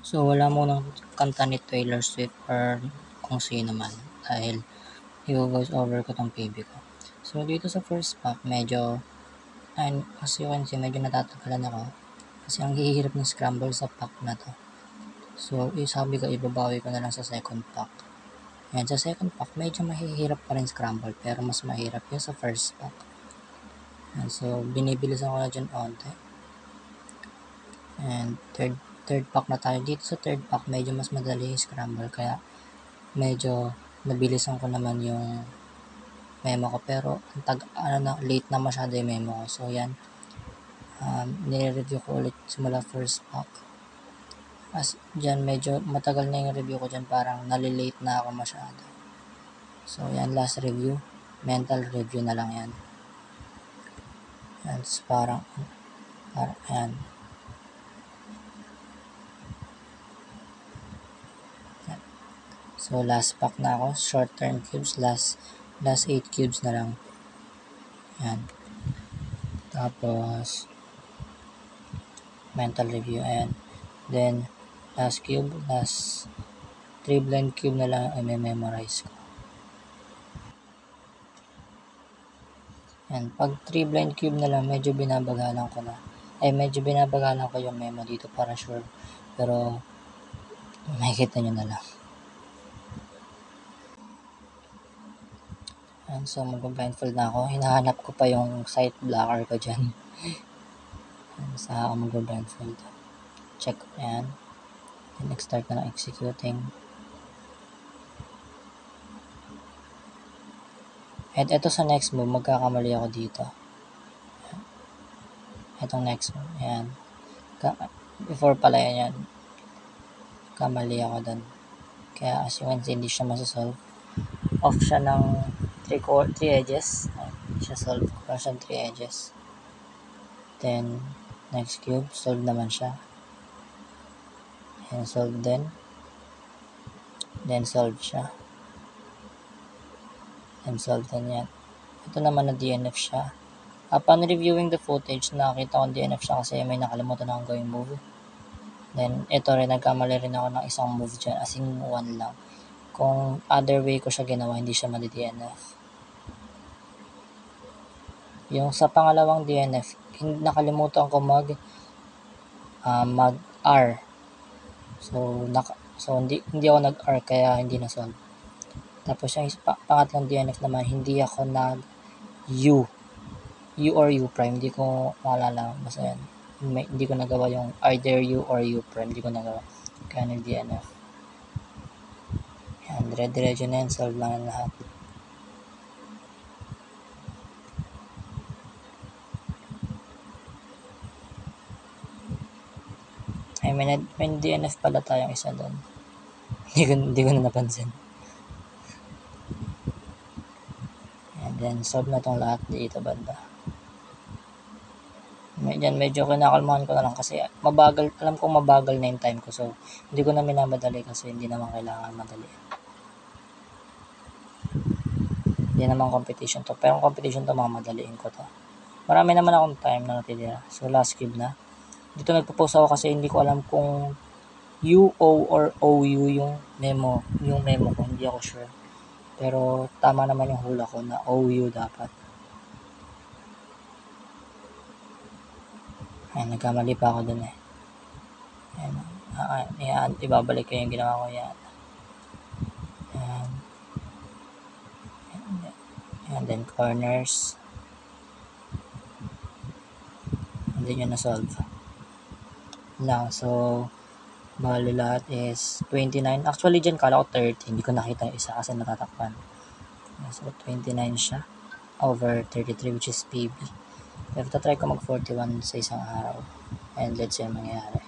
So, wala munang kanta ni Taylor Swift or kung sino man dahil i-voice over ko tong PB ko. So, dito sa first pack, medyo, as you can see, medyo natatagalan ako kasi ang hihirap ng scramble sa pack na to. So, sabi ko, ibabawi ko na lang sa second pack. Yan, sa second pack, medyo mahihirap pa rin scramble pero mas mahirap yung sa first pack. Yan, so, binibilisan ko na dyan onte. And third pack na tayo. Dito sa third pack, medyo mas madali yung scramble kaya medyo nabilisan ko naman yung memo ko pero late na masyado yung memo ko. So yan, nire-review ko ulit simula first pack. As dyan, medyo matagal na yung review ko dyan, parang nalilate na ako masyado. So yan, last review, mental review na lang yan. Yan, so parang yan. So last pack na ako, short term cubes, last 8 cubes na lang. Yan. Tapos mental review, ayan. Then last cube, last 3 blind cube na lang ay memorize ko. Yan, pag 3 blind cube na lang, medyo binabagalan ko na. Medyo binabagalan ko yung memo dito para sure. Pero makikita nyo na lang. Yan, so mag-blindfold na ako. Hinahanap ko pa yung sight blocker ko dyan. Sa ako mag-blindfold. Check ko yan. Then start na lang executing. At ito sa next move, magkakamali ako dito. Itong next move, ayan. Before pala yan, kamali ako dun. Kaya as you can see, hindi siya masasolve. Off siya ng 3 edges. Hindi siya solve. Kaya siya 3 edges. Then, next cube, solve naman siya. And solve din. Then, solve siya. And solve din yan. Ito naman na DNF siya. Upon reviewing the footage, nakita ko DNF siya kasi may nakalimutan akong gawing move. Then, ito rin, nagkamali rin ako ng isang move dyan, as in 1 lang. Kung other way ko siya ginawa, hindi siya madi-DNF. Yung sa pangalawang DNF, nakalimutan ko mag-R. So hindi ako nag-R kaya hindi na-solve. Tapos yung pangatlong DNF naman, hindi ako nag-U. U or U prime, hindi ko maalala. Basta yan. Hindi ko nagawa yung either U or U prime, hindi ko nagawa. Kaya nag-DNF. Yan, dire-diretso na yan, solve lang ang lahat. May DNF pala tayong isa doon. Hindi ko na napansin. And then, solve na tong lahat dito banda. Medyo kinakalmahan ko na lang kasi mabagal, alam kong mabagal na yung time ko. So, hindi ko na minamadali kasi hindi naman kailangan madali. Hindi naman competition to. Pero competition to, mamadaliin ko to. Marami naman akong time na natitira. So, last cube na. Dito nagpo-pause ako kasi hindi ko alam kung UO or OU yung memo ko. Hindi ako sure. Pero, tama naman yung hula ko na OU dapat. Ayan, nagkamali pa ako dun eh. Ayan, ibabalik ko yung ginawa ko yan. And then corners. And then yun na-solve. Lang, so, bali lahat is 29. Actually, dyan kala ko 30. Hindi ko nakita yung isa kasi natatakpan. So, 29 siya. Over 33 which is PB. Pero tatry ko mag 41 sa isang araw. And let's see ang mangyayari.